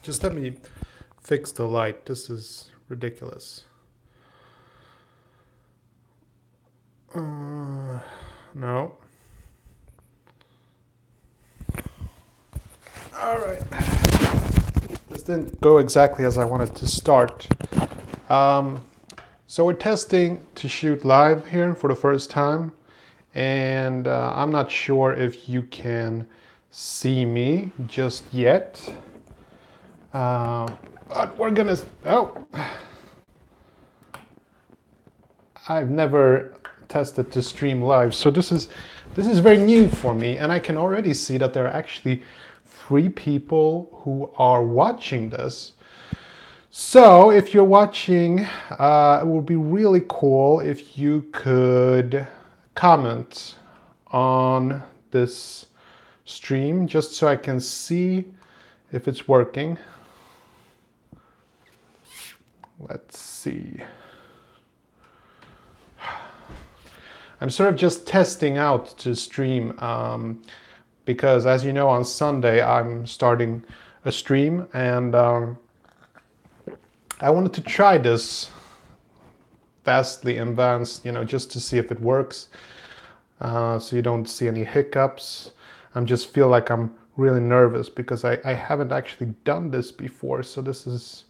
Just let me fix the light. This is ridiculous. No. All right. This didn't go exactly as I wanted to start. So we're testing to shoot live here for the first time, and I'm not sure if you can see me just yet. But we're gonna. Oh, I've never tested to stream live, so this is very new for me, and I can already see that there are actually 3 people who are watching this. So if you're watching, it would be really cool if you could comment on this stream just so I can see if it's working. Let's see. I'm sort of just testing out to stream because, as you know, on Sunday I'm starting a stream, and I wanted to try this vastly advanced, just to see if it works, so you don't see any hiccups. I just feel like I'm really nervous because I haven't actually done this before, so this is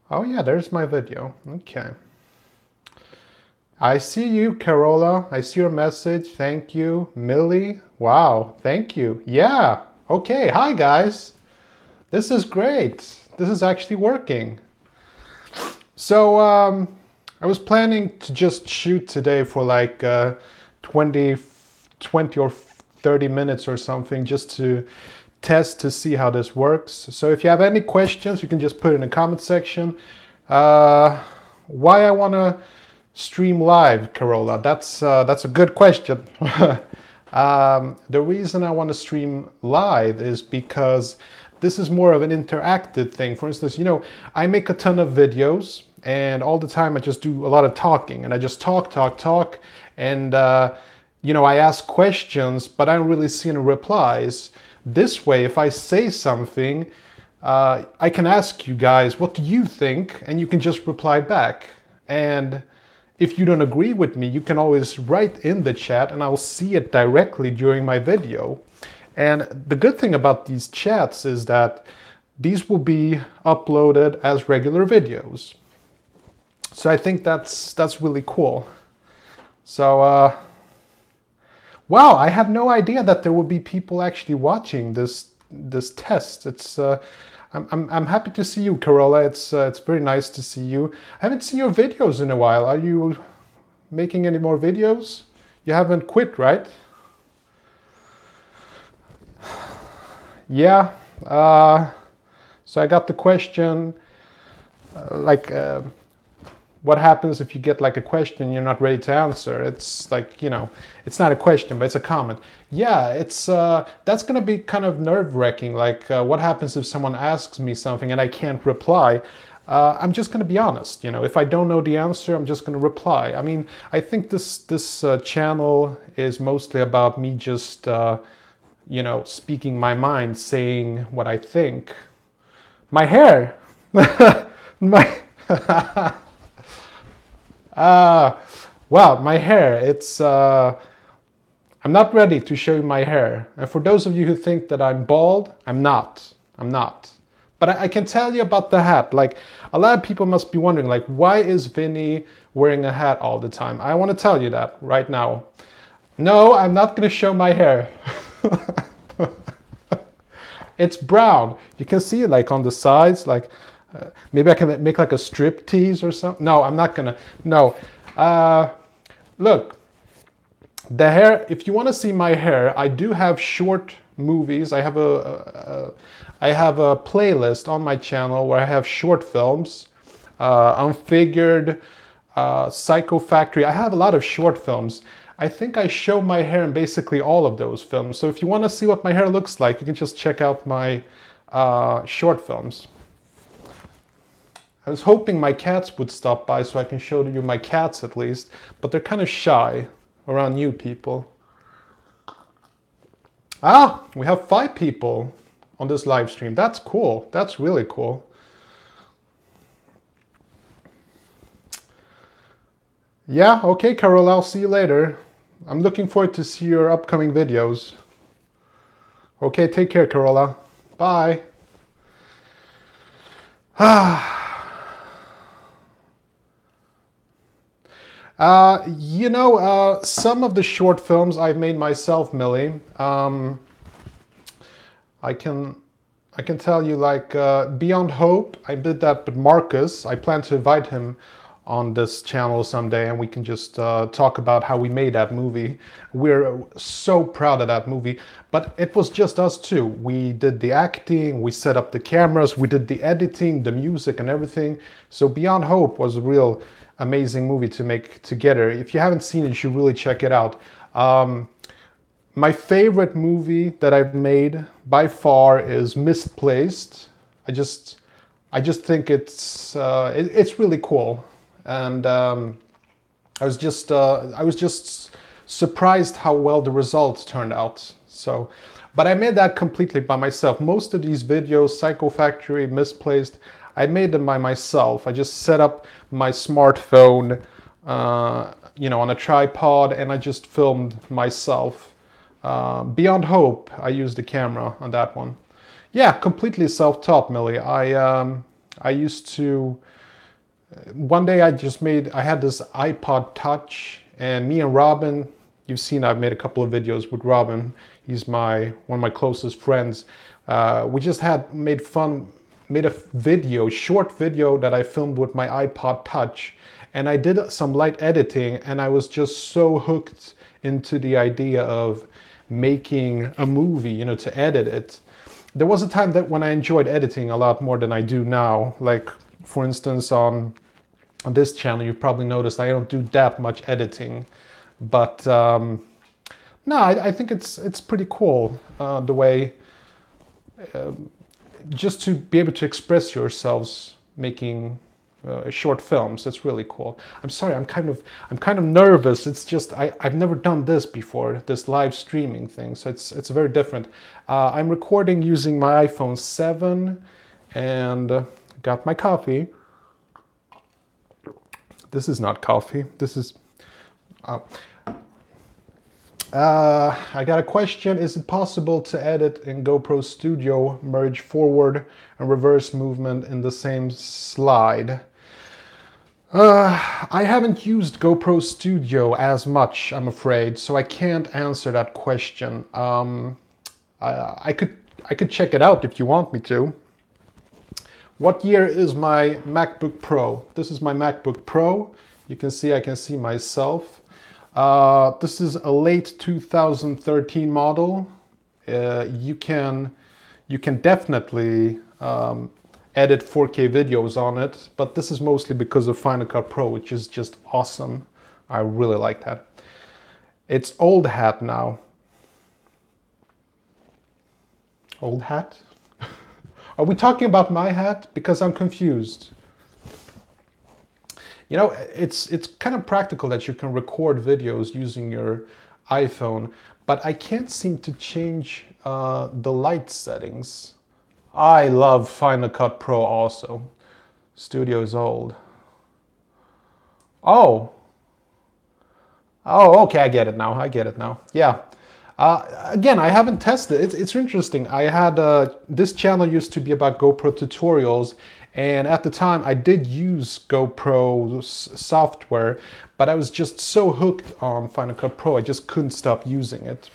oh yeah, there's my video. Okay. I see you, Carola. I see your message. Thank you. Millie. Wow. Thank you. Yeah. Okay. Hi, guys. This is great. This is actually working. So I was planning to just shoot today for like 20 or 30 minutes or something, just to test to see how this works. So if you have any questions, you can just put it in the comment section. Why I want to stream live, Carola? That's a good question. The reason I want to stream live is because this is more of an interactive thing. For instance, I make a ton of videos, and all the time I just do a lot of talking, and I just talk, and I ask questions, but I don't really see any replies. This way, if I say something, I can ask you guys, what do you think? And you can just reply back. And if you don't agree with me, you can always write in the chat and I'll see it directly during my video. And the good thing about these chats is that these will be uploaded as regular videos. So I think that's really cool. So, wow, I had no idea that there would be people actually watching this test. It's I'm happy to see you, Carola. It's very nice to see you. I haven't seen your videos in a while. Are you making any more videos? You haven't quit, right? Yeah. So I got the question, what happens if you get like a question you're not ready to answer? It's like, it's not a question, but it's a comment. Yeah, it's that's gonna be kind of nerve-wracking. Like, what happens if someone asks me something and I can't reply? I'm just gonna be honest. If I don't know the answer, I'm just gonna reply. I mean, I think this channel is mostly about me just speaking my mind, saying what I think. My hair, my. Well, my hair, I'm not ready to show you my hair. And for those of you who think that I'm bald, I'm not. But I can tell you about the hat. Like, a lot of people must be wondering, like, why is Vinny wearing a hat all the time? I want to tell you that right now. No, I'm not going to show my hair. It's brown. You can see it like on the sides, like, maybe I can make like a strip tease or something. No, I'm not gonna. No. Look, the hair, if you want to see my hair, I do have short movies. I have a playlist on my channel where I have short films, Unfigured, Psycho Factory. I have a lot of short films. I think I show my hair in basically all of those films. So if you want to see what my hair looks like, you can just check out my short films. I was hoping my cats would stop by so I can show you my cats at least, but they're kind of shy around new people. Ah, we have 5 people on this live stream. That's cool. That's really cool. Yeah, okay, Carol, I'll see you later. I'm looking forward to see your upcoming videos. Okay, take care, Carola. Bye. Some of the short films I've made myself, Millie. I can tell you, like Beyond Hope, I did that with Marcus. I plan to invite him on this channel someday, and we can just talk about how we made that movie. We're so proud of that movie, but it was just us two. We did the acting, we set up the cameras, we did the editing, the music and everything. So Beyond Hope was a real amazing movie to make together. If you haven't seen it, you should really check it out. My favorite movie that I've made by far is Misplaced. I just think it's really cool, and I was just surprised how well the results turned out. So, but I made that completely by myself. Most of these videos, Psycho Factory, Misplaced, I made them by myself. I just set up my smartphone, on a tripod, and I just filmed myself. Beyond Hope, I used the camera on that one. Yeah, completely self-taught, Millie. I used to. One day I had this iPod Touch, and me and Robin, you've seen I've made a couple of videos with Robin. He's one of my closest friends. We just made a short video that I filmed with my iPod Touch, and I did some light editing, and I was just so hooked into the idea of making a movie, to edit it. There was a time that when I enjoyed editing a lot more than I do now. Like, for instance, on this channel, you've probably noticed I don't do that much editing. But no, I think it's pretty cool the way just to be able to express yourselves making short films. It's really cool. I'm sorry, I'm kind of nervous. It's just I've never done this before, this live streaming thing, so it's very different. I'm recording using my iPhone 7, and got my coffee. This is not coffee. This is. I got a question. Is it possible to edit in GoPro Studio, merge forward and reverse movement in the same slide? I haven't used GoPro Studio as much, I'm afraid, so I can't answer that question. I could check it out if you want me to. What year is my MacBook Pro? This is my MacBook Pro. You can see I can see myself. This is a late 2013 model. You can definitely edit 4K videos on it, but this is mostly because of Final Cut Pro, which is just awesome. I really like that. It's old hat now. Old hat? Are we talking about my hat? Because I'm confused. It's kind of practical that you can record videos using your iPhone, but I can't seem to change the light settings. I love Final Cut Pro also. Studio's old. Oh, okay, I get it now. Yeah. Again, I haven't tested. It's interesting. I had this channel used to be about GoPro tutorials, and at the time I did use GoPro software, but I was just so hooked on Final Cut Pro, I just couldn't stop using it.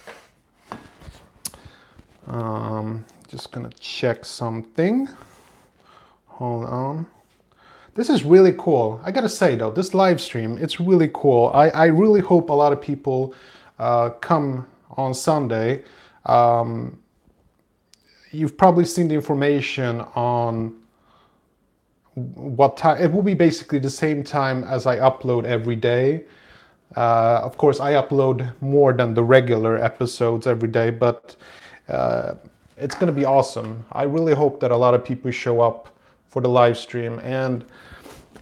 Just gonna check something. Hold on. This is really cool. I gotta say though, this live stream, it's really cool. I really hope a lot of people come on Sunday. You've probably seen the information on what time. It will be basically the same time as I upload every day. Of course, I upload more than the regular episodes every day, but it's going to be awesome. I really hope that a lot of people show up for the live stream. And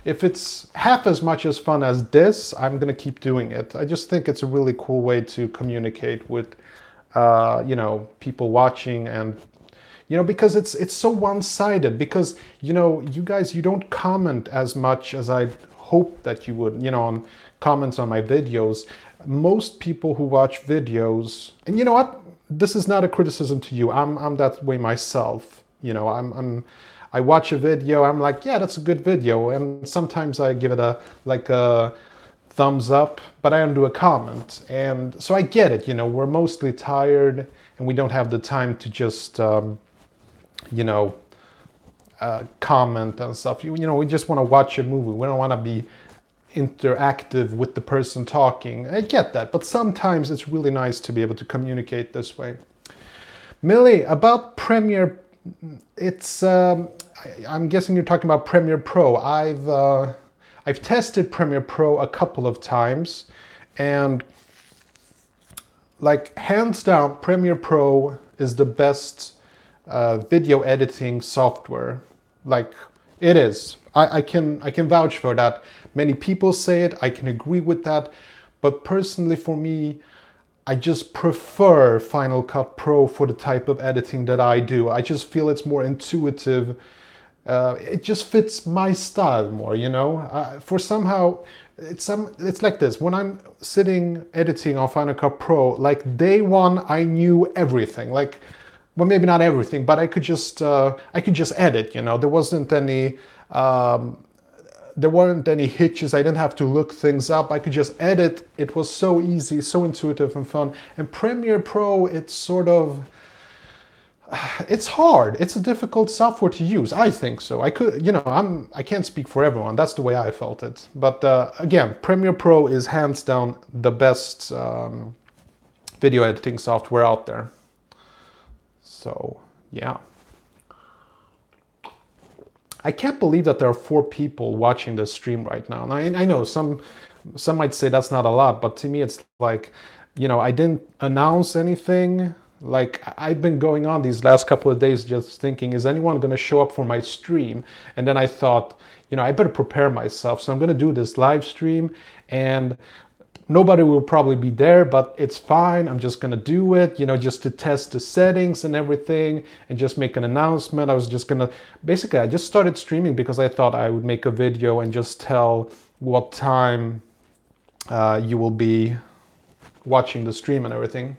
if it's half as much as fun as this, I'm gonna keep doing it. I just think it's a really cool way to communicate with, you know, people watching, and you know, because it's so one-sided. Because you know, you guys, you don't comment as much as I hope that you would. You know, on comments on my videos. Most people who watch videos, and you know what, this is not a criticism to you. I'm that way myself. You know, I watch a video, I'm like, yeah, that's a good video, and sometimes I give it a thumbs up, but I don't do a comment. And so I get it, you know, we're mostly tired and we don't have the time to just you know, comment and stuff. You know, we just want to watch a movie. We don't want to be interactive with the person talking. I get that, but sometimes it's really nice to be able to communicate this way. Millie, about Premiere, it's I'm guessing you're talking about Premiere Pro. I've tested Premiere Pro a couple of times, and like hands down, Premiere Pro is the best video editing software. Like it is. I can vouch for that. Many people say it. I can agree with that. But personally, for me, I just prefer Final Cut Pro for the type of editing that I do. I just feel it's more intuitive. It just fits my style more, you know. For somehow, it's like this. When I'm sitting editing on Final Cut Pro, like day one, I knew everything. Like, well, maybe not everything, but I could just edit. You know, there weren't any hitches. I didn't have to look things up. I could just edit. It was so easy, so intuitive and fun. And Premiere Pro, it's sort of, it's hard. It's a difficult software to use. I think so. I could, you know, I can't speak for everyone. That's the way I felt it. But again, Premiere Pro is hands down the best video editing software out there. So yeah. I can't believe that there are 4 people watching this stream right now. And I know some might say that's not a lot, but to me it's like, you know, I didn't announce anything. Like I've been going on these last couple of days just thinking, is anyone going to show up for my stream? And then I thought, you know, I better prepare myself. So I'm going to do this live stream, and nobody will probably be there, but it's fine. I'm just gonna do it, you know, just to test the settings and everything, and just make an announcement. I was just gonna, basically, I just started streaming because I thought I would make a video and just tell what time you will be watching the stream and everything.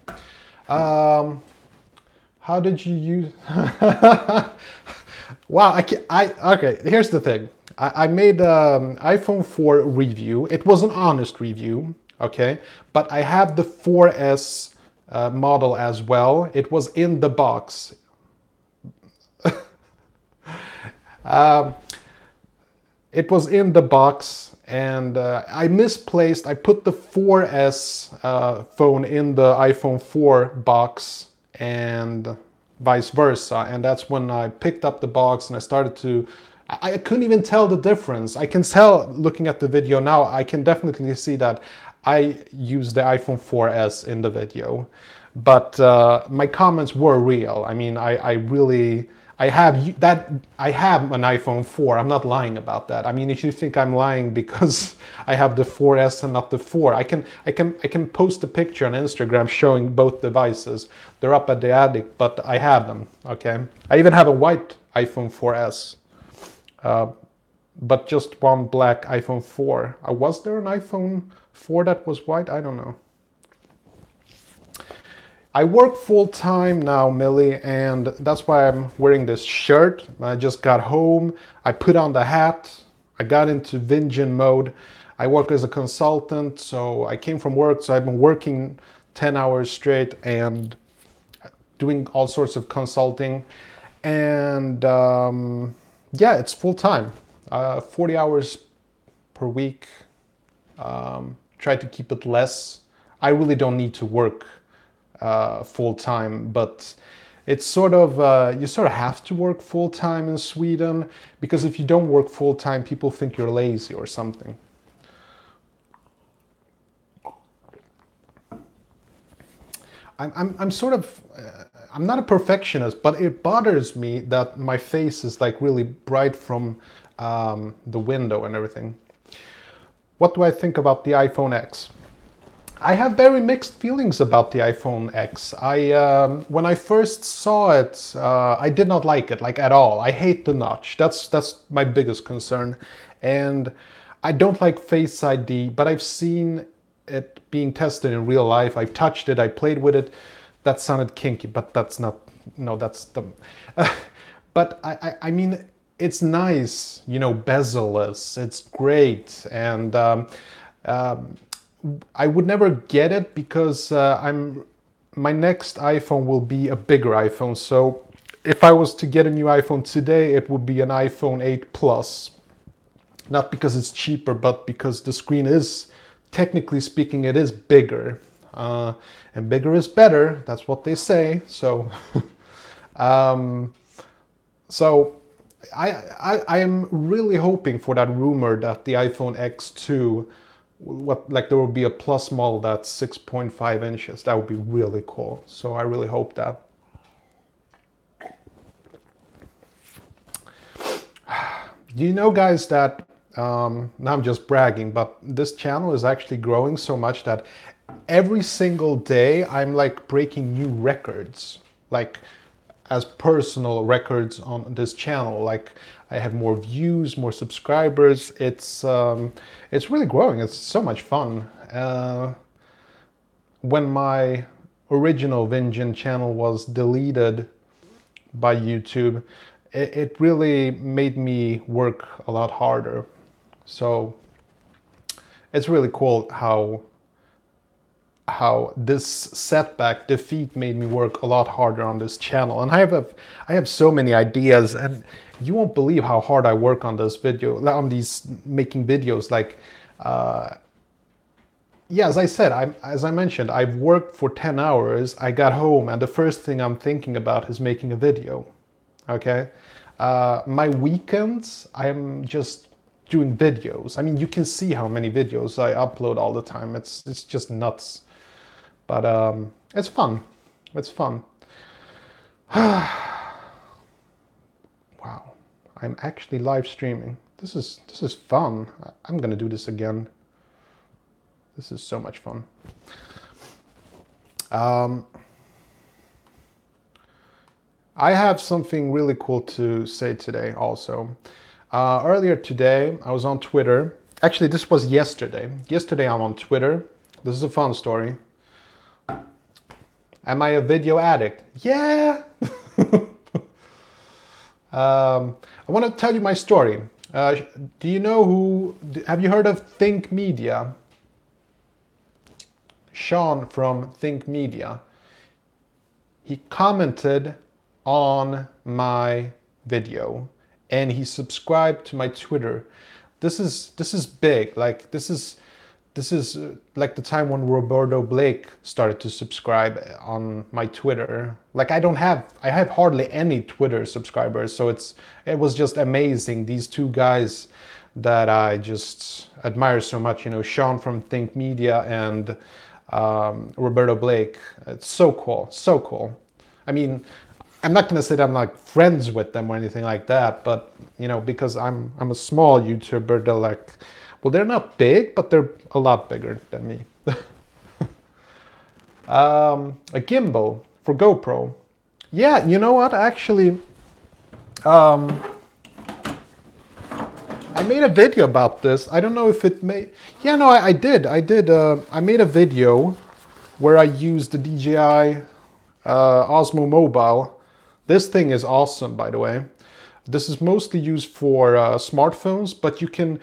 How did you use? Wow, okay, here's the thing. I made an iPhone 4 review. It was an honest review. Okay, but I have the 4S model as well. It was in the box. It was in the box, and I misplaced. I put the 4S phone in the iPhone 4 box, and vice versa. And that's when I picked up the box and I started to. I couldn't even tell the difference. I can tell looking at the video now. I can definitely see that I used the iPhone 4S in the video, but my comments were real. I mean, I have an iPhone 4. I'm not lying about that. I mean, if you think I'm lying because I have the 4S and not the 4, I can post a picture on Instagram showing both devices. They're up at the attic, but I have them. Okay, I even have a white iPhone 4S. But just one black iPhone 4. Was there an iPhone 4 that was white? I don't know. I work full time now, Millie, and that's why I'm wearing this shirt. I just got home. I put on the hat. I got into Vinjin mode. I work as a consultant, so I came from work, so I've been working 10 hours straight and doing all sorts of consulting. And yeah, it's full time, 40 hours per week. Try to keep it less. I really don't need to work full time, but it's sort of, you sort of have to work full time in Sweden, because if you don't work full time, people think you're lazy or something. I'm sort of, I'm not a perfectionist, but it bothers me that my face is like really bright from the window and everything. What do I think about the iPhone X? I have very mixed feelings about the iPhone X. When I first saw it, I did not like it, like at all. I hate the notch. That's my biggest concern, and I don't like Face ID. But I've seen it being tested in real life. I've touched it. I played with it. That sounded kinky, but that's not. No, that's the. But I mean, it's nice, you know, bezel-less. It's great, and I would never get it because my next iPhone will be a bigger iPhone. So if I was to get a new iPhone today, it would be an iPhone 8 Plus. Not because it's cheaper, but because the screen is, technically speaking, it is bigger. And bigger is better. That's what they say. So, so I am really hoping for that rumor that the iPhone X2, there will be a Plus model that's 6.5 inches. That would be really cool. So I really hope that. Do you know, guys, that now I'm just bragging, but this channel is actually growing so much that every single day I'm like breaking new records, like as personal records on this channel. Like I have more views, more subscribers. It's really growing. It's so much fun. When my original Vinjin channel was deleted by YouTube, it really made me work a lot harder. So it's really cool how this setback, defeat, made me work a lot harder on this channel. And I have so many ideas, and you won't believe how hard I work on this video, on these making videos. Like, yeah, as I said, as I mentioned, I've worked for 10 hours. I got home, and the first thing I'm thinking about is making a video. Okay, my weekends, I'm just doing videos. I mean, you can see how many videos I upload all the time. It's just nuts. But it's fun. It's fun. Wow, I'm actually live streaming. This is fun. I'm gonna do this again. This is so much fun. I have something really cool to say today also. Earlier today, I was on Twitter. Actually, this was yesterday. Yesterday, I'm on Twitter. This is a fun story. Am I a video addict? Yeah! I want to tell you my story. Do you know have you heard of Think Media? Sean from Think Media. He commented on my video and he subscribed to my Twitter. This is big. Like this is like the time when Roberto Blake started to subscribe on my Twitter. Like I have hardly any Twitter subscribers, so it was just amazing. These two guys that I just admire so much, you know, Sean from Think Media and Roberto Blake. It's so cool, so cool. I mean, I'm not gonna say that I'm like friends with them or anything like that, but you know, because I'm a small YouTuber, they're like, well, they're not big, but they're a lot bigger than me. A gimbal for GoPro. Yeah, you know what? Actually, I made a video about this. I don't know if it made. Yeah, no, I did. I made a video where I used the DJI Osmo Mobile. This thing is awesome, by the way. This is mostly used for smartphones, but you can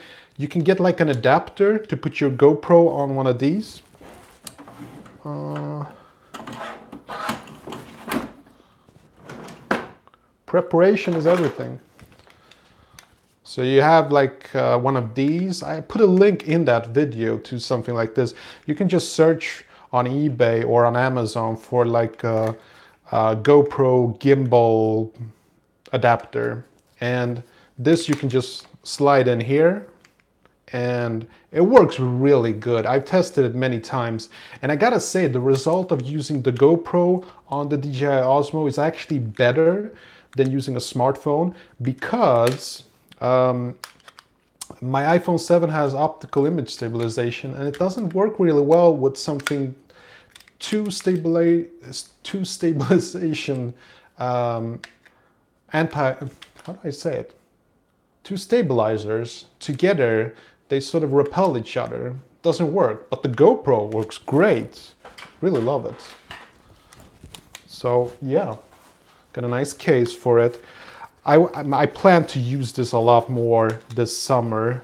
get like an adapter to put your GoPro on one of these. Preparation is everything. So you have like one of these. I put a link in that video to something like this. You can just search on eBay or on Amazon for like a GoPro gimbal adapter. And this you can just slide in here and it works really good. I've tested it many times, and I gotta say the result of using the GoPro on the DJI Osmo is actually better than using a smartphone, because my iPhone 7 has optical image stabilization, and it doesn't work really well with something two stabilization anti, how do I say it? Two stabilizers together, they sort of repel each other. Doesn't work, but the GoPro works great. Really love it. So yeah, got a nice case for it. I plan to use this a lot more this summer.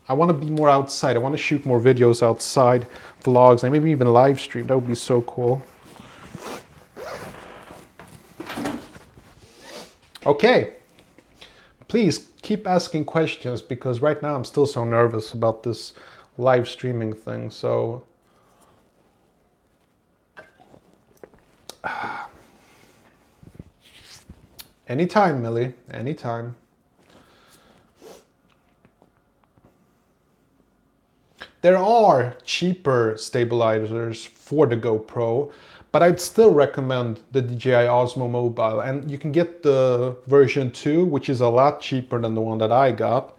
I want to be more outside. I want to shoot more videos outside, vlogs, and maybe even live stream. That would be so cool. Okay, please keep asking questions, because right now I'm still so nervous about this live streaming thing. So anytime, Millie, anytime. There are cheaper stabilizers for the GoPro, but I'd still recommend the DJI Osmo Mobile, and you can get the version 2, which is a lot cheaper than the one that I got.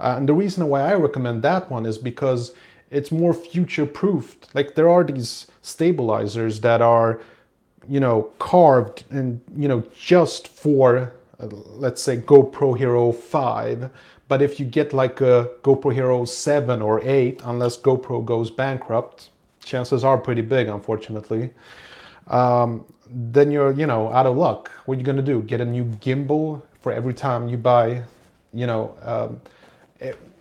And the reason why I recommend that one is because it's more future-proofed. Like, there are these stabilizers that are, you know, carved and, you know, just for, let's say, GoPro Hero 5. But if you get like a GoPro Hero 7 or 8, unless GoPro goes bankrupt, chances are pretty big, unfortunately, then you're, you know, out of luck. What are you gonna do? Get a new gimbal for every time you buy, you know,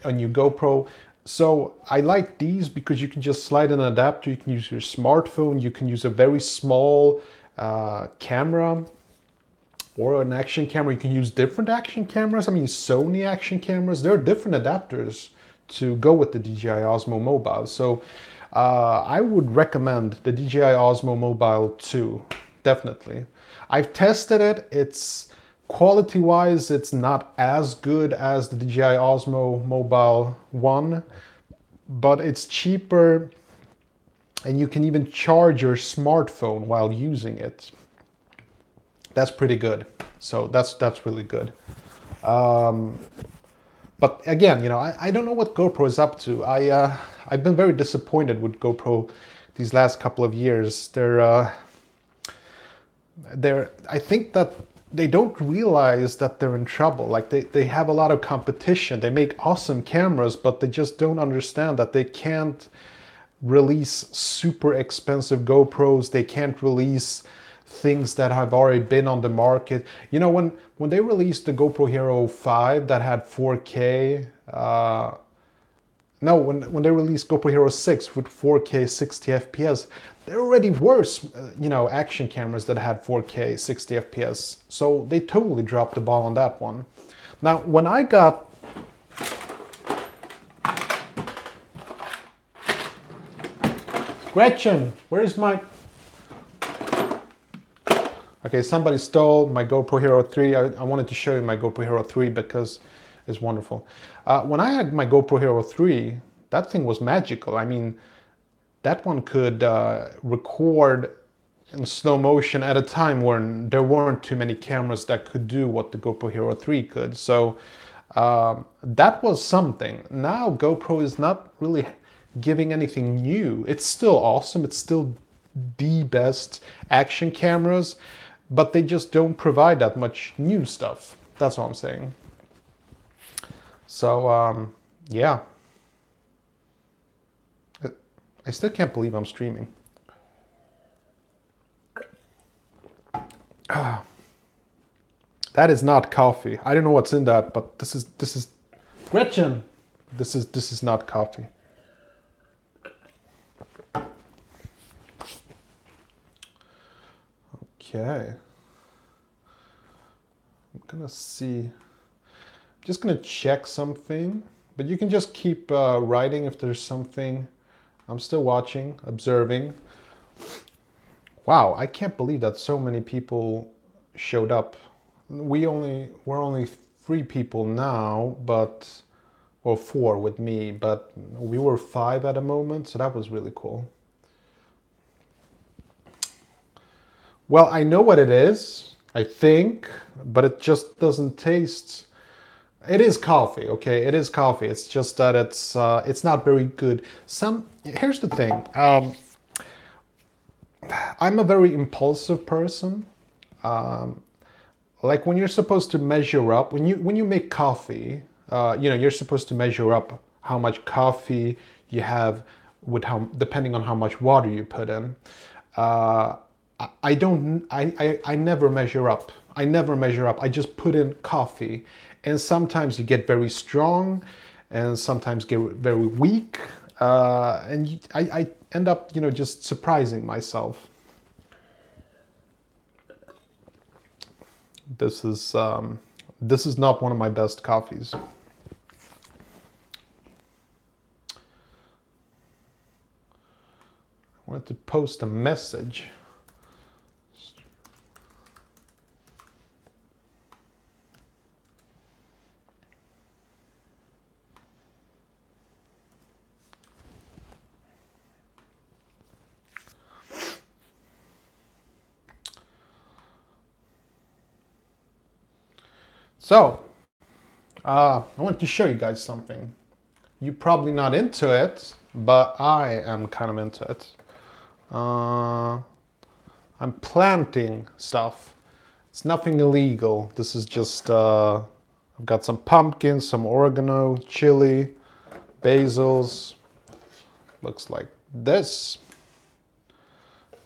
a new GoPro? So I like these because you can just slide an adapter, you can use your smartphone, you can use a very small camera, or an action camera. You can use different action cameras. I mean, Sony action cameras, there are different adapters to go with the DJI Osmo Mobile. So I would recommend the DJI Osmo Mobile 2, definitely. I've tested it. It's quality-wise, it's not as good as the DJI Osmo Mobile 1, but it's cheaper, and you can even charge your smartphone while using it. That's pretty good. So that's really good. But again, you know, I don't know what GoPro is up to. I've been very disappointed with GoPro these last couple of years. I think that they don't realize that they're in trouble. Like, they have a lot of competition. They make awesome cameras, but they just don't understand that they can't release super expensive GoPros. They can't release things that have already been on the market. You know, when they released the GoPro Hero 5 that had 4K, no, when they released GoPro Hero 6 with 4K 60 FPS, there were already worse, you know, action cameras that had 4K 60 FPS. So they totally dropped the ball on that one. Now, when I got Gretchen, where's my... Okay, somebody stole my GoPro Hero 3. I wanted to show you my GoPro Hero 3 because it's wonderful. When I had my GoPro Hero 3, that thing was magical. I mean, that one could record in slow motion at a time when there weren't too many cameras that could do what the GoPro Hero 3 could. So that was something. Now GoPro is not really giving anything new. It's still awesome. It's still the best action cameras, but they just don't provide that much new stuff. That's all I'm saying. So yeah, I still can't believe I'm streaming. That is not coffee. I don't know what's in that, but this is Gretchen. This is not coffee. Okay. I'm gonna see. I'm just gonna check something, but you can just keep writing if there's something. I'm still watching, observing. Wow, I can't believe that so many people showed up. We're only 3 people now, but or 4 with me, but we were 5 at the moment, so that was really cool. Well, I know what it is, I think, but it just doesn't taste. It is coffee, okay? It is coffee. It's just that it's not very good. Here's the thing. I'm a very impulsive person. Like when you're supposed to measure up, when you make coffee, you're supposed to measure up how much coffee you have with how depending on how much water you put in. Uh, I don't. I never measure up. I never measure up. I just put in coffee, and sometimes you get very strong, and sometimes get very weak, and I end up just surprising myself. This is not one of my best coffees. I wanted to post a message. So, I want to show you guys something. You're probably not into it, but I am kind of into it. I'm planting stuff. It's nothing illegal. This is just, I've got some pumpkins, some oregano, chili, basils. Looks like this.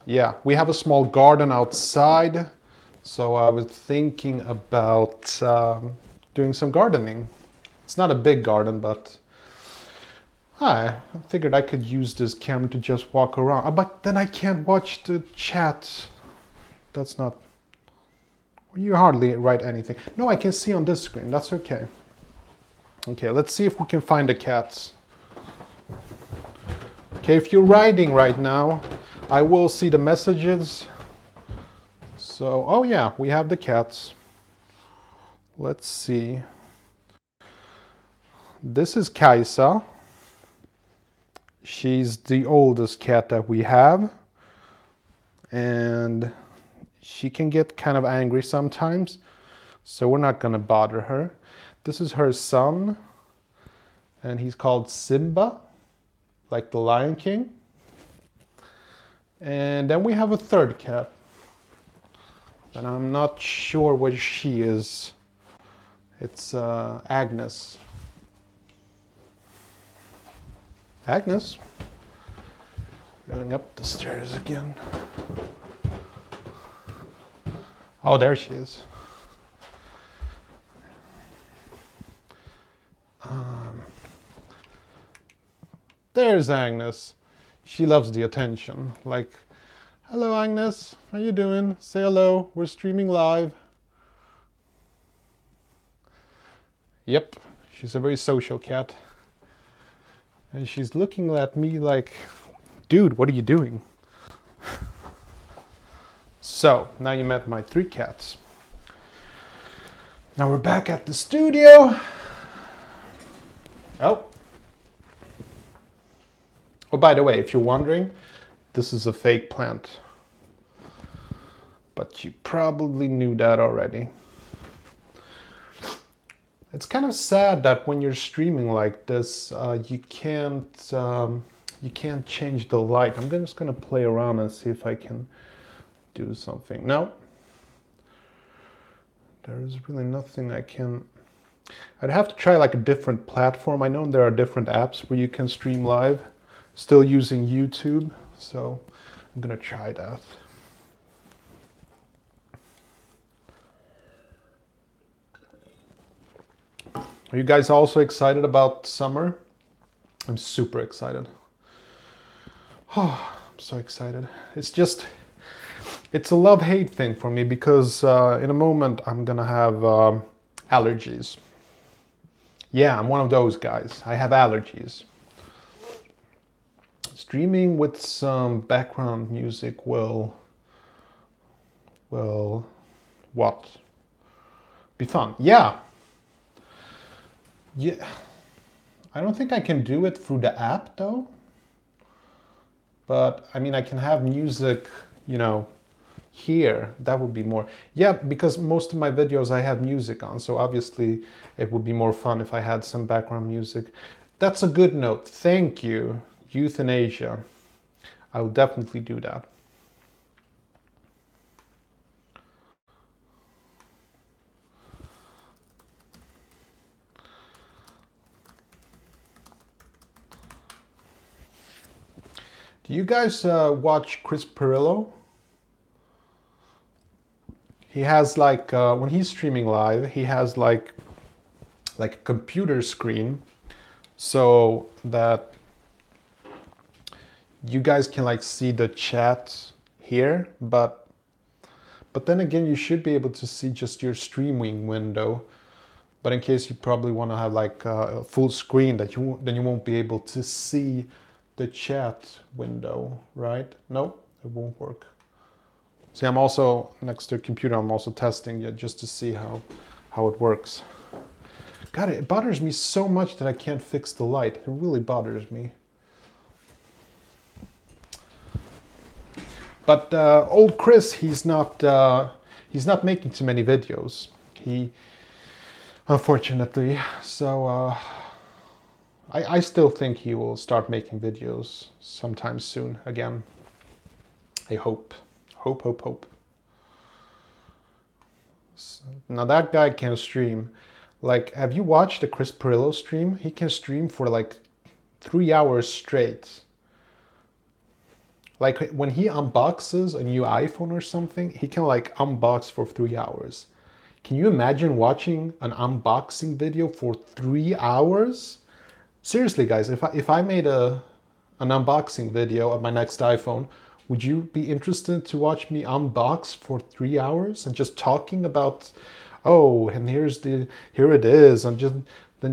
Yeah, we have a small garden outside. So I was thinking about doing some gardening. It's not a big garden, but I figured I could use this camera to just walk around. But then I can't watch the chat. That's not... You hardly write anything. No, I can see on this screen. That's okay. Okay, let's see if we can find the cats. Okay, if you're writing right now, I will see the messages. So, oh yeah, we have the cats. Let's see. This is Kaisa. She's the oldest cat that we have. And she can get kind of angry sometimes. So we're not going to bother her. This is her son. And he's called Simba, like the Lion King. And then we have a third cat. And I'm not sure what she is. It's Agnes. Agnes? Going up the stairs again. Oh, there she is. There's Agnes. She loves the attention. Like, hello Agnes, how you doing? Say hello, we're streaming live. Yep, she's a very social cat. And she's looking at me like, dude, what are you doing? So, now you met my 3 cats. Now we're back at the studio. Oh, by the way, if you're wondering, this is a fake plant. But you probably knew that already. It's kind of sad that when you're streaming like this, you can't change the light. I'm just gonna play around and see if I can do something. No, there is really nothing I can. I'd have to try like a different platform. I know there are different apps where you can stream live, still using YouTube. So I'm gonna try that. Are you guys also excited about summer? I'm super excited. Oh, I'm so excited. It's a love-hate thing for me because in a moment I'm gonna have allergies. Yeah, I'm one of those guys. I have allergies. Streaming with some background music will what? Be fun. Yeah. Yeah. I don't think I can do it through the app though. But I mean, I can have music, you know, here. That would be more. Yeah, because most of my videos I have music on. So obviously it would be more fun if I had some background music. That's a good note. Thank you, Euthanasia. I will definitely do that. Do you guys watch Chris Parrillo? He has like when he's streaming live, he has like a computer screen so that you guys can like see the chat here, but then again, you should be able to see just your streaming window. But in case you probably want to have like a full screen that then you won't be able to see the chat window, right? No, it won't work. See, I'm also next to a computer. I'm also testing it just to see how it works. God, it bothers me so much that I can't fix the light. It really bothers me. But old Chris, he's not making too many videos. He, unfortunately, so I still think he will start making videos sometime soon again. I hope, hope. Now that guy can stream. Like, have you watched the Chris Parrillo stream? He can stream for like 3 hours straight. Like when he unboxes a new iPhone or something, he can like unbox for 3 hours. Can you imagine watching an unboxing video for 3 hours? Seriously, guys, if I made an unboxing video of my next iPhone, would you be interested to watch me unbox for 3 hours and just talking about, oh, and here it is, and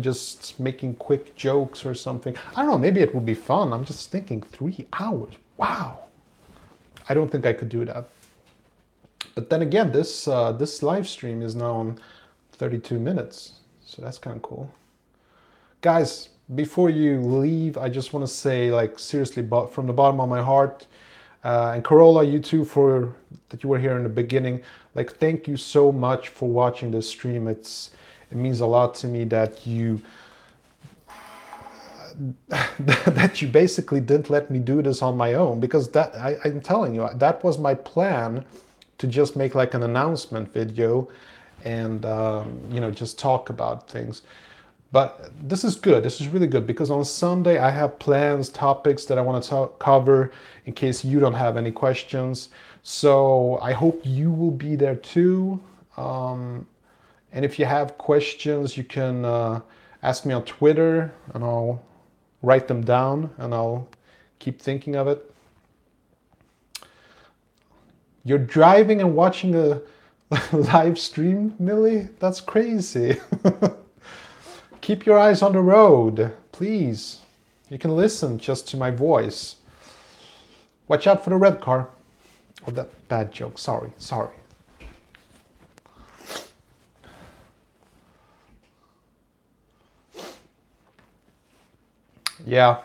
just making quick jokes or something? I don't know, maybe it would be fun. I'm just thinking 3 hours. Wow. I don't think I could do that. But then again, this live stream is now on 32 minutes, so that's kind of cool. Guys, before you leave, I just want to say, like, seriously, but from the bottom of my heart, and Corolla, you too, for that you were here in the beginning. Like, thank you so much for watching this stream. It means a lot to me that you that you basically didn't let me do this on my own, because I'm telling you, that was my plan, to just make like an announcement video and you know, just talk about things. But this is good. This is really good, because on Sunday I have plans, topics that I want to cover in case you don't have any questions. So I hope you will be there too. And if you have questions, you can ask me on Twitter, and I'll write them down and I'll keep thinking of it. You're driving and watching a live stream, Millie? That's crazy. Keep your eyes on the road, please. You can listen just to my voice. Watch out for the red car. Oh, that bad joke. Sorry. Yeah.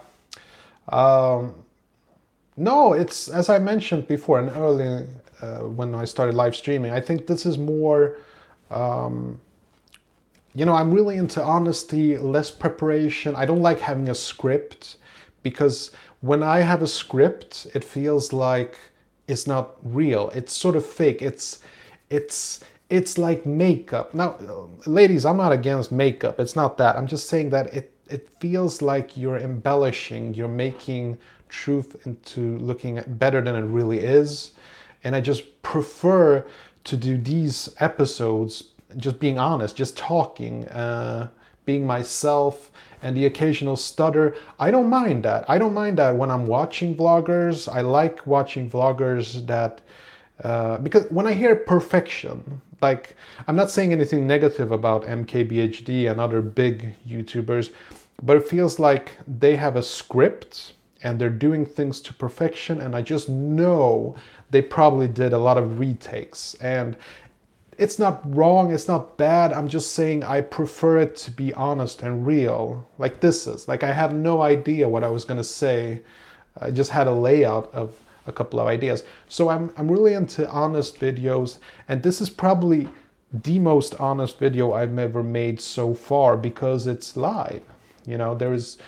No, it's as I mentioned before and earlier when I started live streaming. I think this is more, you know, I'm really into honesty, less preparation. I don't like having a script, because when I have a script, it feels like it's not real. It's sort of fake. It's it's like makeup. Now, ladies, I'm not against makeup. It's not that. I'm just saying that it feels like you're embellishing, you're making truth into looking better than it really is. And I just prefer to do these episodes just being honest, just talking, being myself, and the occasional stutter. I don't mind that. I don't mind that when I'm watching vloggers. I like watching vloggers that, because when I hear perfection, like, I'm not saying anything negative about MKBHD and other big YouTubers, but it feels like they have a script and they're doing things to perfection, and I just know they probably did a lot of retakes. And it's not wrong, it's not bad. I'm just saying I prefer it to be honest and real. Like this is. Like I have no idea what I was gonna say. I just had a layout of a couple of ideas. So I'm really into honest videos, and this is probably the most honest video I've ever made so far because it's live. You know, there's,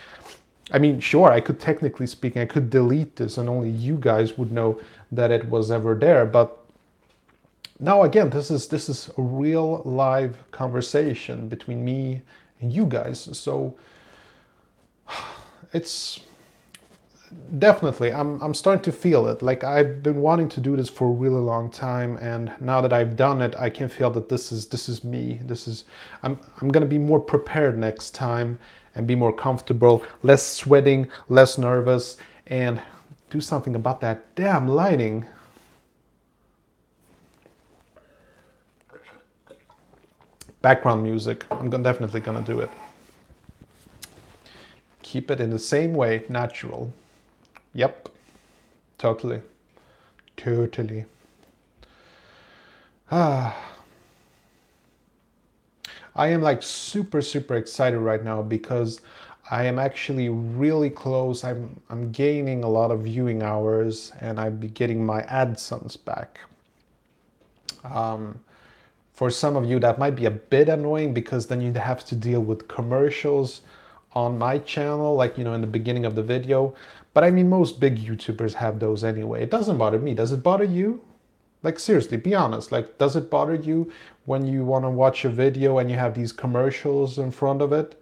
I mean, sure, I could technically speaking, I could delete this and only you guys would know that it was ever there. But now again, this is a real live conversation between me and you guys. So it's definitely, I'm starting to feel it. Like I've been wanting to do this for a really long time, and now that I've done it, I can feel that this is me. I'm gonna be more prepared next time and be more comfortable, less sweating, less nervous, and do something about that damn lighting. Background music. Definitely gonna do it. Keep it in the same way, natural. Yep. Totally. Totally. I am like super excited right now because I am actually really close. I'm gaining a lot of viewing hours and I'll be getting my AdSense back. For some of you that might be a bit annoying because then you'd have to deal with commercials on my channel, like, you know, in the beginning of the video. But I mean, most big YouTubers have those anyway. It doesn't bother me. Does it bother you? Like, seriously, be honest. Like, does it bother you when you want to watch a video and you have these commercials in front of it?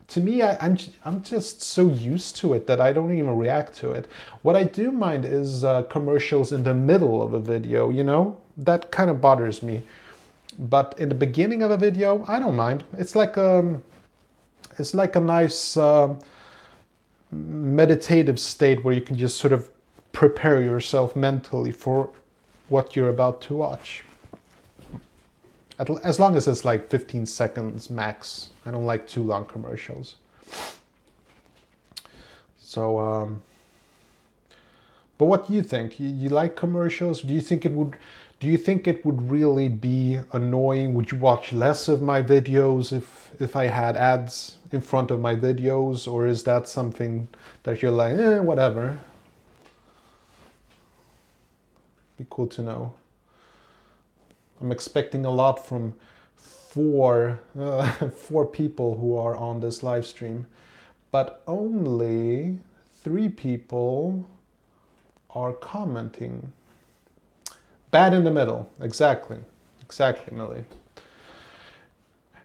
To me, I'm just so used to it that I don't even react to it. What I do mind is commercials in the middle of a video, you know? That kind of bothers me. But in the beginning of a video, I don't mind. It's like a nice meditative state where you can just sort of prepare yourself mentally for what you're about to watch. As long as it's like 15 seconds max. I don't like too long commercials. So, but what do you think? You like commercials? Do you think it would really be annoying? Would you watch less of my videos if I had ads in front of my videos? Or is that something that you're like, whatever? Be cool to know. I'm expecting a lot from four people who are on this live stream, but only 3 people are commenting. Bad in the middle. Exactly, Millie.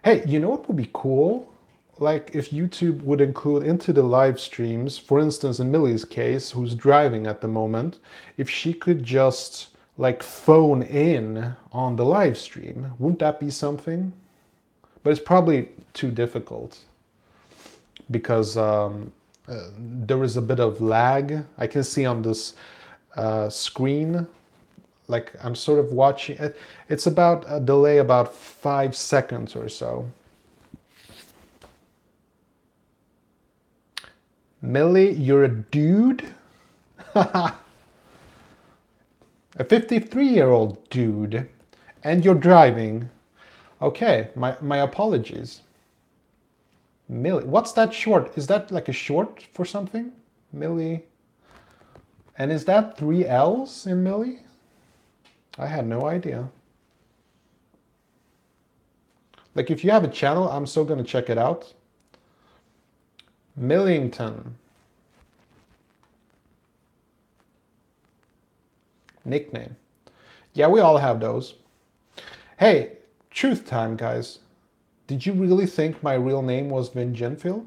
Hey, you know what would be cool? Like if YouTube would include into the live streams, for instance, in Millie's case, who's driving at the moment, if she could just like phone in on the live stream, wouldn't that be something? But it's probably too difficult because there is a bit of lag. I can see on this screen, like I'm sort of watching it. It's about a delay about 5 seconds or so. Millie, you're a dude? A 53-year-old dude, and you're driving. Okay, my apologies. Millie, what's that short? Is that like a short for something? Millie. And is that 3 L's in Millie? I had no idea. Like if you have a channel, I'm so gonna check it out. Millington. Nickname. Yeah, we all have those. Hey, truth time, guys. Did you really think my real name was Vin Genfield?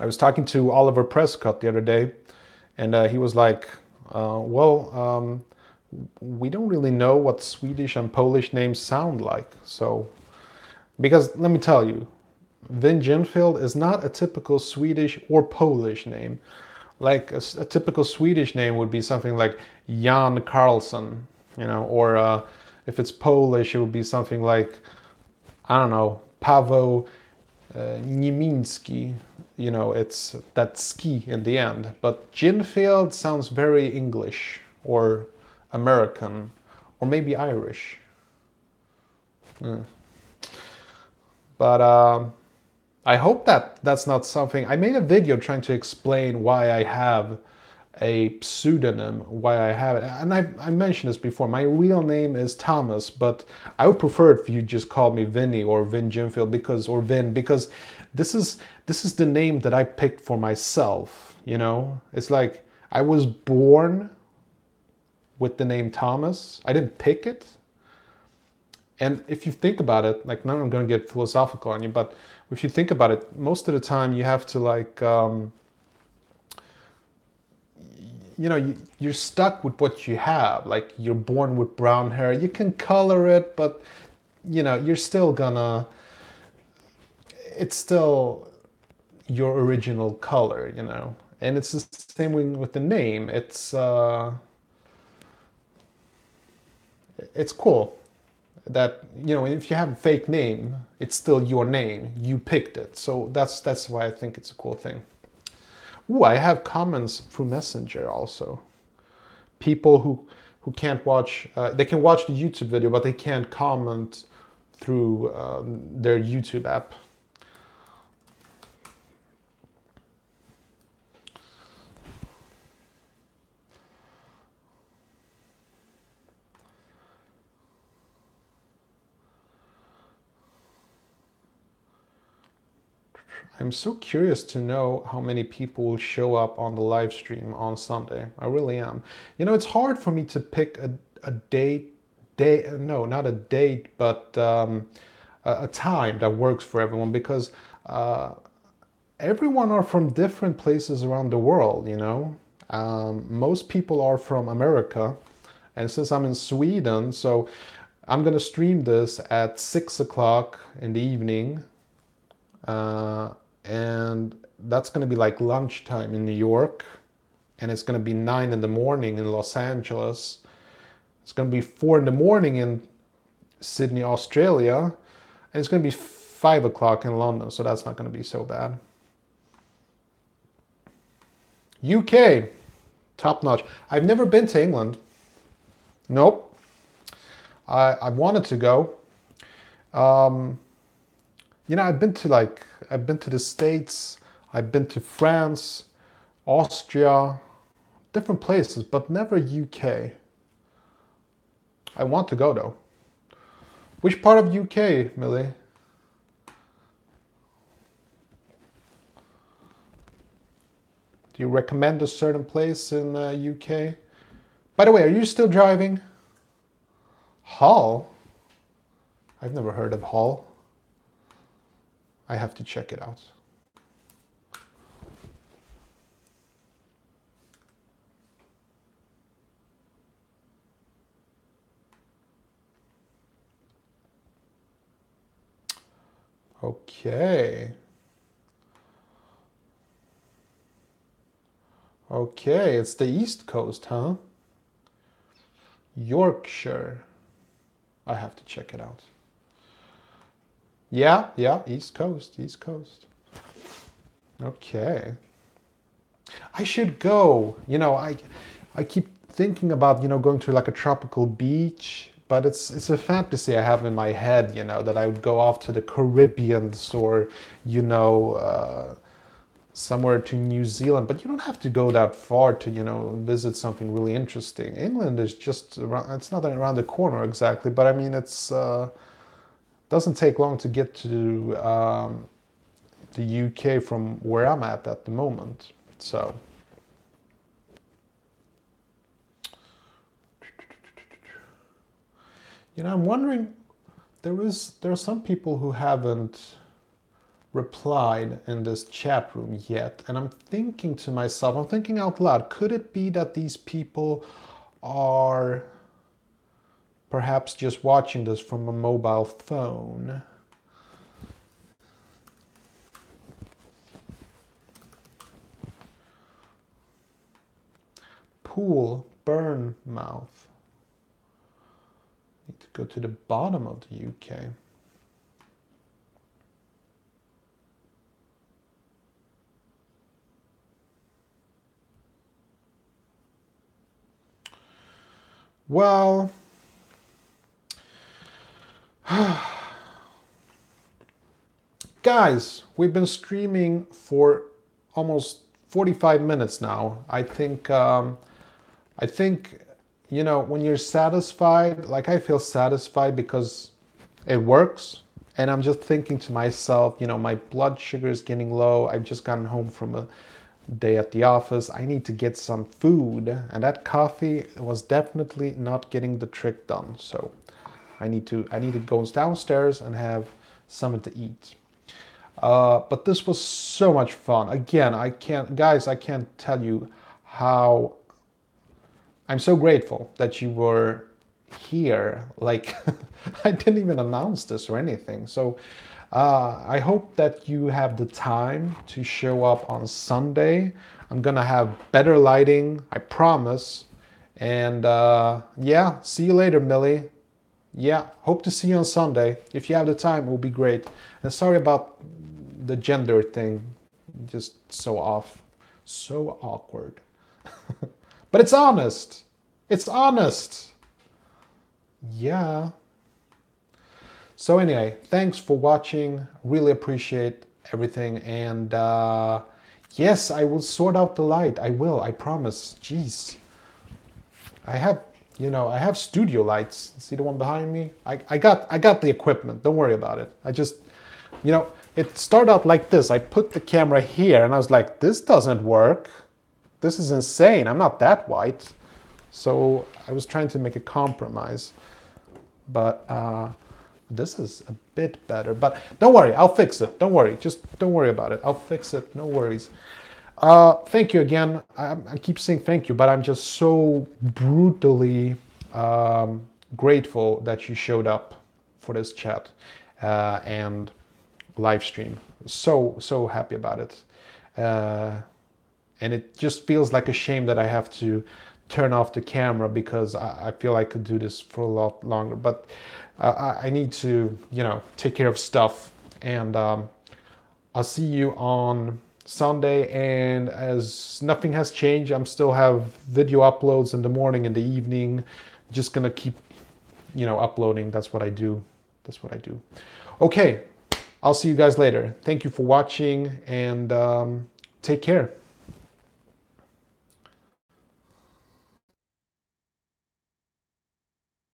I was talking to Oliver Prescott the other day, and he was like, we don't really know what Swedish and Polish names sound like. So, because let me tell you, Vin Genfield is not a typical Swedish or Polish name. Like a typical Swedish name would be something like Jan Carlson, you know, or if it's Polish, it would be something like, I don't know, Paweł Niemiński. you know, it's that ski in the end. But Ginfield sounds very English or American or maybe Irish. But I hope that that's not something. I made a video trying to explain why I have a pseudonym, why I have it. And I mentioned this before. My real name is Thomas, but I would prefer if you just called me Vinny or Vin Ginfield or Vin, because this is the name that I picked for myself, you know? It's like I was born with the name Thomas. I didn't pick it. And if you think about it, like now I'm going to get philosophical on you, but if you think about it, most of the time you have to like, you know, you're stuck with what you have. Like you're born with brown hair. You can color it, but you know, you're still gonna, it's still your original color, you know. And it's the same way with the name. It's cool that, you know, if you have a fake name, it's still your name. You picked it. So that's why I think it's a cool thing. Ooh, I have comments through Messenger also. People who can't watch, they can watch the YouTube video, but they can't comment through their YouTube app. I'm so curious to know how many people will show up on the live stream on Sunday. I really am. You know, it's hard for me to pick a no, not a date, but a time that works for everyone, because everyone are from different places around the world, you know. Most people are from America, and since I'm in Sweden, so I'm gonna stream this at 6 o'clock in the evening. And that's going to be like lunchtime in New York, and it's going to be 9 in the morning in Los Angeles. It's going to be 4 in the morning in Sydney, Australia, and it's going to be 5 o'clock in London, so that's not going to be so bad. UK, top notch. I've never been to England. Nope. I wanted to go. You know, I've been to the States, I've been to France, Austria, different places, but never UK. I want to go though. Which part of UK, Millie? Do you recommend a certain place in UK? By the way, are you still driving? Hull? I've never heard of Hull. I have to check it out. Okay. Okay, it's the East Coast, huh? Yorkshire. I have to check it out. Yeah, East Coast, East Coast. Okay. I should go. You know, I keep thinking about, you know, going to like a tropical beach, but it's a fantasy I have in my head, you know, that I would go off to the Caribbean or, you know, somewhere to New Zealand. But you don't have to go that far to, you know, visit something really interesting. England is just around, it's not around the corner exactly, but I mean, it's doesn't take long to get to the UK from where I'm at the moment. So, you know, I'm wondering, there are some people who haven't replied in this chat room yet, and I'm thinking to myself, I'm thinking out loud, could it be that these people are perhaps just watching this from a mobile phone? Pool, Bournemouth. Need to go to the bottom of the UK. Well, guys, we've been streaming for almost 45 minutes now. I think, you know, when you're satisfied, like I feel satisfied because it works. And I'm just thinking to myself, you know, my blood sugar is getting low. I've just gotten home from a day at the office. I need to get some food. And that coffee was definitely not getting the trick done. So I need to go downstairs and have something to eat. But this was so much fun. Again, I can't tell you how I'm so grateful that you were here. Like, I didn't even announce this or anything. So, I hope that you have the time to show up on Sunday. I'm gonna have better lighting, I promise. And yeah, see you later, Millie. Yeah, hope to see you on Sunday. If you have the time, it will be great. And sorry about the gender thing, just so off, so awkward. But it's honest. It's honest. Yeah. So anyway, thanks for watching. Really appreciate everything. And yes, I will sort out the light. I will, I promise. Jeez. I have, you know, I have studio lights. See the one behind me? I got the equipment. Don't worry about it. I just, you know, it started out like this. I put the camera here and I was like, this doesn't work. This is insane. I'm not that white. So I was trying to make a compromise. But this is a bit better. But don't worry, I'll fix it. Don't worry. Just don't worry about it. I'll fix it. No worries. Thank you again. I keep saying thank you, but I'm just so brutally grateful that you showed up for this chat and live stream. So happy about it. And it just feels like a shame that I have to turn off the camera because I feel I could do this for a lot longer. But I need to, you know, take care of stuff. And I'll see you on Sunday. And as nothing has changed, I'm still have video uploads in the morning and the evening. Just gonna keep, you know, uploading. That's what I do. That's what I do. Okay, I'll see you guys later. Thank you for watching and take care.